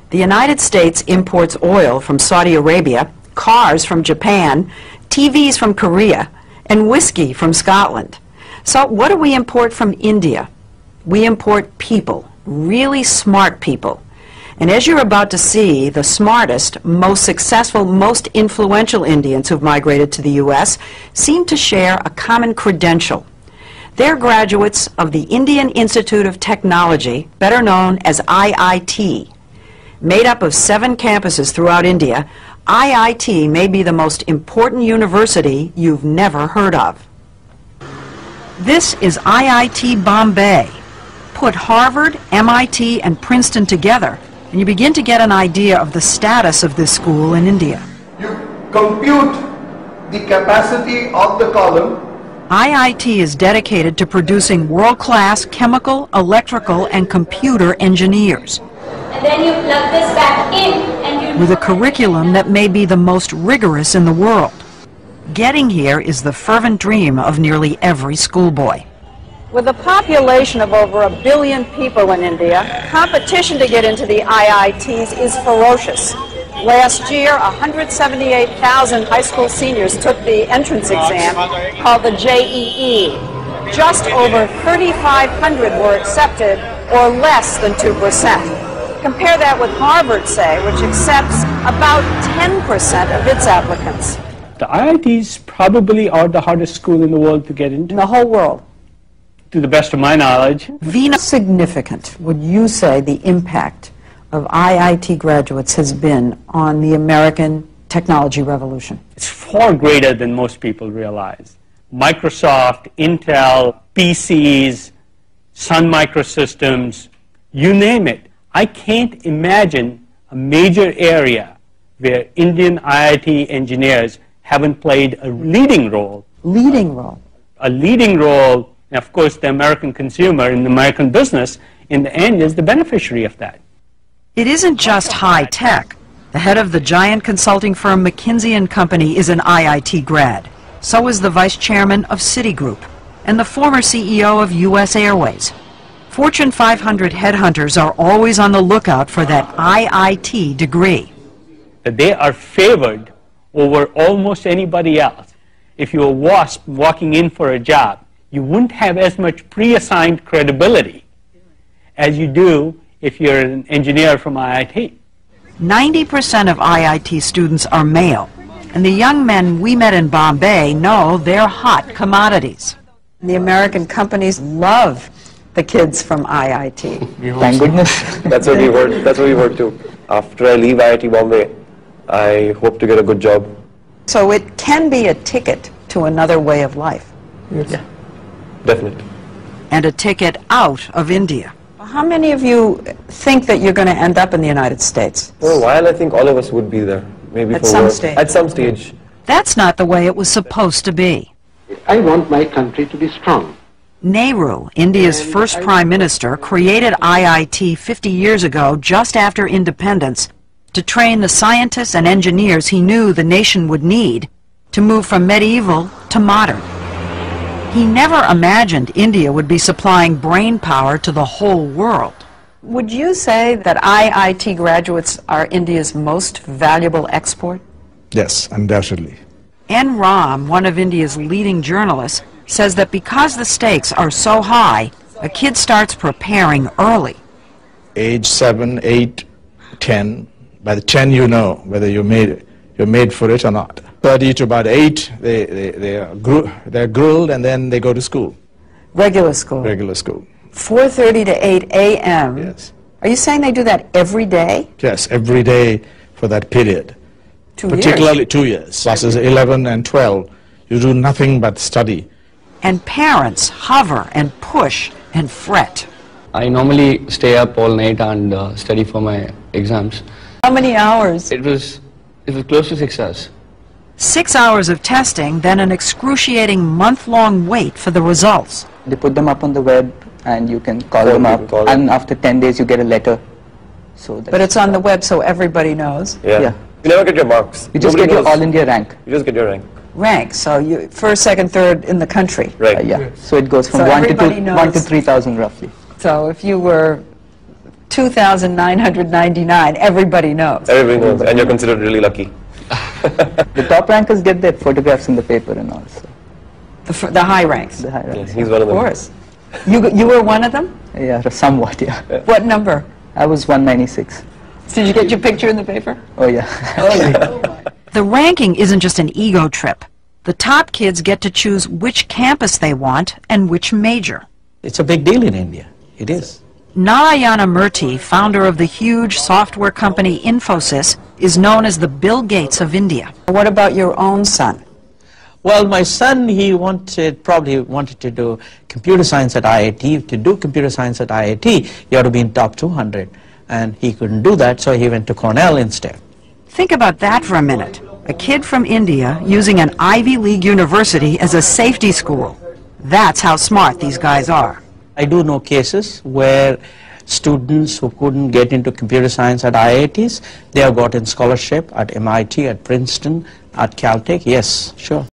The United States imports oil from Saudi Arabia, cars from Japan, TVs from Korea, and whiskey from Scotland. So what do we import from India? We import people, really smart people. And as you're about to see, the smartest, most successful, most influential Indians who've migrated to the U.S. seem to share a common credential. They're graduates of the Indian Institute of Technology, better known as IIT. Made up of 7 campuses throughout India, IIT may be the most important university you've never heard of. This is IIT Bombay. Put Harvard, MIT, and Princeton together, and you begin to get an idea of the status of this school in India. You compute the capacity of the column. IIT is dedicated to producing world-class chemical, electrical, and computer engineers. And then you plug this back in and you... With a curriculum that may be the most rigorous in the world. Getting here is the fervent dream of nearly every schoolboy. With a population of over 1 billion people in India, competition to get into the IITs is ferocious. Last year, 178,000 high school seniors took the entrance exam called the JEE. Just over 3,500 were accepted, or less than 2%. Compare that with Harvard, say, which accepts about 10% of its applicants. The IITs probably are the hardest school in the world to get into. In the whole world. To the best of my knowledge. Vinod, significant would you say the impact of IIT graduates has been on the American technology revolution? It's far greater than most people realize. Microsoft, Intel, PCs, Sun Microsystems, you name it. I can't imagine a major area where Indian IIT engineers haven't played a leading role. Leading role. A leading role, and of course the American consumer and the American business in the end is the beneficiary of that. It isn't just high tech. The head of the giant consulting firm McKinsey & Company is an IIT grad. So is the vice chairman of Citigroup and the former CEO of U.S. Airways. Fortune 500 headhunters are always on the lookout for that IIT degree. They are favored over almost anybody else. If you're a WASP walking in for a job, you wouldn't have as much pre-assigned credibility as you do if you're an engineer from IIT. 90% of IIT students are male, and the young men we met in Bombay know they're hot commodities. The American companies love the kids from IIT. Thank goodness. That's what we heard too. After I leave IIT Bombay, I hope to get a good job. So it can be a ticket to another way of life. Yes. Yeah, definitely. And a ticket out of India. How many of you think that you're going to end up in the United States? For a while, I think all of us would be there. Maybe at for some work. stage. At some stage. That's not the way it was supposed to be. I want my country to be strong. Nehru, India's first prime minister, created IIT 50 years ago, just after independence, to train the scientists and engineers he knew the nation would need to move from medieval to modern. He never imagined India would be supplying brain power to the whole world. Would you say that IIT graduates are India's most valuable export? Yes, undoubtedly. N. Ram, one of India's leading journalists, says that because the stakes are so high, a kid starts preparing early. Age 7, 8, 10. By the 10 you know whether you're made for it or not. 30 to about 8, they're grilled and then they go to school. Regular school? Regular school. 4:30 to 8 a.m.? Yes. Are you saying they do that every day? Yes, every day for that period. 2 years? Particularly 2 years. Classes 11 and 12. You do nothing but study. And parents hover and push and fret. I normally stay up all night and study for my exams. How many hours? It was close to 6 hours. 6 hours of testing, then an excruciating month-long wait for the results. They put them up on the web and you can call them up, and after 10 days you get a letter. So but it's on the web so everybody knows? Yeah. You never get your marks. You just get your All India rank. You just get your rank. Rank, so you first, second, third in the country. Right. Yeah. So it goes from So 1 to 3,000 roughly. So if you were 2,999. Everybody knows. Everybody knows, and you're considered really lucky. The top rankers get their photographs in the paper and all. So. The high ranks. The high ranks. He's one of them. Of course. You were one of them? Yeah, somewhat, yeah. What number? I was 196. Did you get your picture in the paper? Oh, yeah. The ranking isn't just an ego trip. The top kids get to choose which campus they want and which major. It's a big deal in India. It is. Narayana Murthy, founder of the huge software company Infosys, is known as the Bill Gates of India. What about your own son? Well, my son, he probably wanted to do computer science at IIT. To do computer science at IIT, you have to be in top 200. And he couldn't do that, so he went to Cornell instead. Think about that for a minute. A kid from India using an Ivy League university as a safety school. That's how smart these guys are. I do know cases where students who couldn't get into computer science at IITs, they have gotten scholarship at MIT, at Princeton, at Caltech. Yes, sure.